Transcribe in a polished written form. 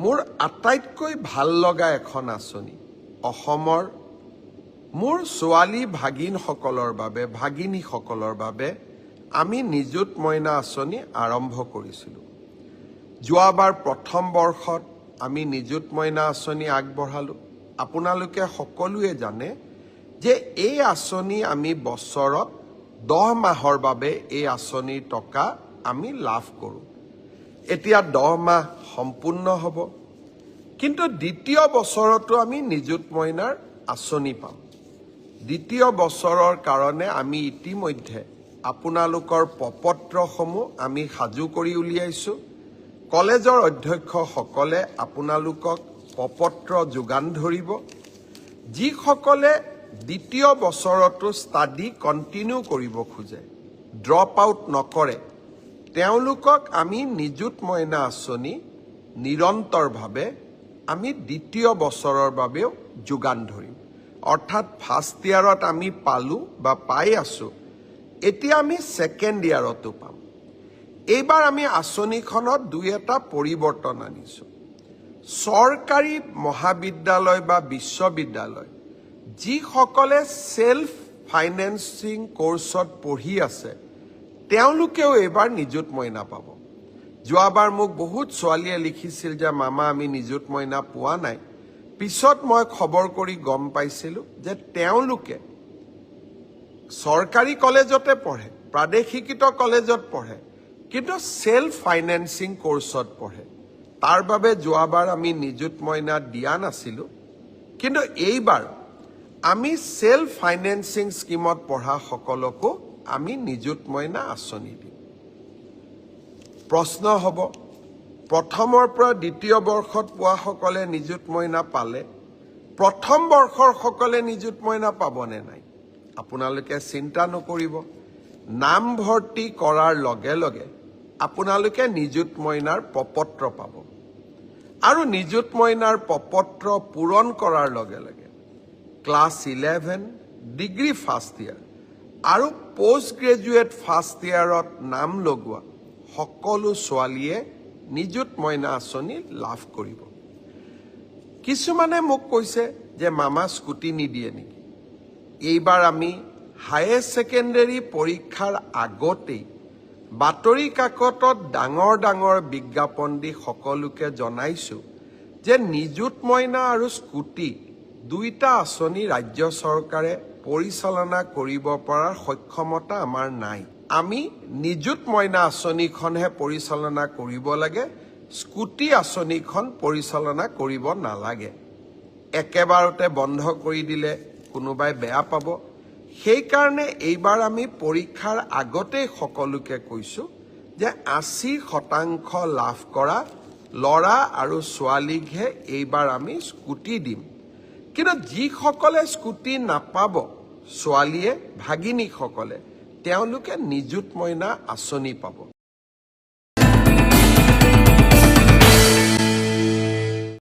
মোৰ আটাইতকৈ ভাল লগা এখন আঁচনি অসমৰ মোৰ ছোৱালী ভাগিনসকলৰ বাবে ভাগিনীসকলৰ বাবে আমি নিযুত মইনা আঁচনি আৰম্ভ কৰিছিলোঁ। যোৱাবাৰ প্ৰথম বৰ্ষত আমি নিযুত মইনা আঁচনি আগবঢ়ালোঁ। আপোনালোকে সকলোৱে জানে যে এই আঁচনি আমি বছৰত 10 মাহৰ বাবে এই আঁচনিৰ টকা আমি লাভ কৰোঁ। এতিয়া 10 মাহ সম্পূৰ্ণ হ'ব, কিন্তু দ্বিতীয় বছৰতো আমি নিযুত মইনাৰ আঁচনি পাম। দ্বিতীয় বছৰৰ কাৰণে আমি ইতিমধ্যে আপোনালোকৰ প্ৰপত্ৰসমূহ আমি সাজু কৰি উলিয়াইছোঁ। কলেজৰ অধ্যক্ষসকলে আপোনালোকক প্ৰপত্ৰ যোগান ধৰিব। যিসকলে দ্বিতীয় বছৰতো ষ্টাডি কণ্টিনিউ কৰিব খোজে, ড্ৰপ আউট নকৰে, তেওঁলোকক আমি নিযুত মইনা আঁচনি নিৰন্তৰভাৱে আমি দ্বিতীয় বছৰৰ বাবেও যোগান ধৰিম। অৰ্থাৎ ফাৰ্ষ্ট ইয়াৰত আমি পালোঁ বা পাই আছোঁ, এতিয়া আমি ছেকেণ্ড ইয়াৰতো পাম। এইবাৰ আমি আঁচনিখনত 2-এটা পৰিৱৰ্তন আনিছোঁ। চৰকাৰী মহাবিদ্যালয় বা বিশ্ববিদ্যালয় যিসকলে ছেল্ফ ফাইনেন্সিং কোৰ্চত পঢ়ি আছে, তেওঁলোকেও এইবাৰ নিযুত মইনা পাব। যোৱাবাৰ মোক বহুত ছোৱালীয়ে লিখিছিল যে মামা আমি নিযুত মইনা পোৱা নাই। পিছত মই খবৰ কৰি গম পাইছিলোঁ যে তেওঁলোকে চৰকাৰী কলেজতে পঢ়ে, প্ৰাদেশিকৃত কলেজত পঢ়ে, কিন্তু ছেল্ফ ফাইনেন্সিং কোৰ্চত পঢ়ে। তাৰ বাবে যোৱাবাৰ আমি নিযুত মইনা দিয়া নাছিলোঁ, কিন্তু এইবাৰ আমি ছেল্ফ ফাইনেন্সিং স্কিমত পঢ়া সকলকো আমি নিযুত মইনা আঁচনি দিম। প্ৰশ্ন হ'ব, প্ৰথমৰ পৰা দ্বিতীয় বৰ্ষত পোৱাসকলে নিযুত মইনা পালে, প্ৰথম বৰ্ষৰ সকলে নিযুত মইনা পাবনে নাই? আপোনালোকে চিন্তা নকৰিব। নামভৰ্তি কৰাৰ লগে লগে আপোনালোকে নিযুত মইনাৰ প্ৰপত্ৰ পাব, আৰু নিযুত মইনাৰ প্ৰপত্ৰ পূৰণ কৰাৰ লগে লগে ক্লাছ 11 ডিগ্ৰী ফাৰ্ষ্ট ইয়াৰ আৰু পোষ্ট গ্ৰেজুৱেট ফাৰ্ষ্ট ইয়াৰত নাম লগোৱা সকলো ছোৱালীয়ে নিযুত মইনা আঁচনি লাভ কৰিব। কিছুমানে মোক কৈছে যে মামা স্কুটি নিদিয়ে নেকি? এইবাৰ আমি হায়াৰ ছেকেণ্ডেৰী পৰীক্ষাৰ আগতেই বাতৰি কাকতত ডাঙৰ ডাঙৰ বিজ্ঞাপন দি সকলোকে জনাইছোঁ যে নিযুত মইনা আৰু স্কুটি 2টা আঁচনি ৰাজ্য চৰকাৰে পৰিচালনা কৰিব পৰাৰ সক্ষমতা আমাৰ নাই। আমি নিযুত মইনা আঁচনিখনহে পৰিচালনা কৰিব লাগে, স্কুটি আঁচনিখন পৰিচালনা কৰিব নালাগে। একেবাৰতে বন্ধ কৰি দিলে কোনোবাই বেয়া পাব। সেইকাৰণে এইবাৰ আমি পৰীক্ষাৰ আগতেই সকলোকে কৈছোঁ যে 80% লাভ কৰা ল'ৰা আৰু ছোৱালীকহে এইবাৰ আমি স্কুটি দিম। কিন্তু যিসকলে স্কুটি নাপাব, ছোৱালীয়ে ভাগিনীসকলে, তেওঁলোকে নিযুত মইনা আঁচনি পাব।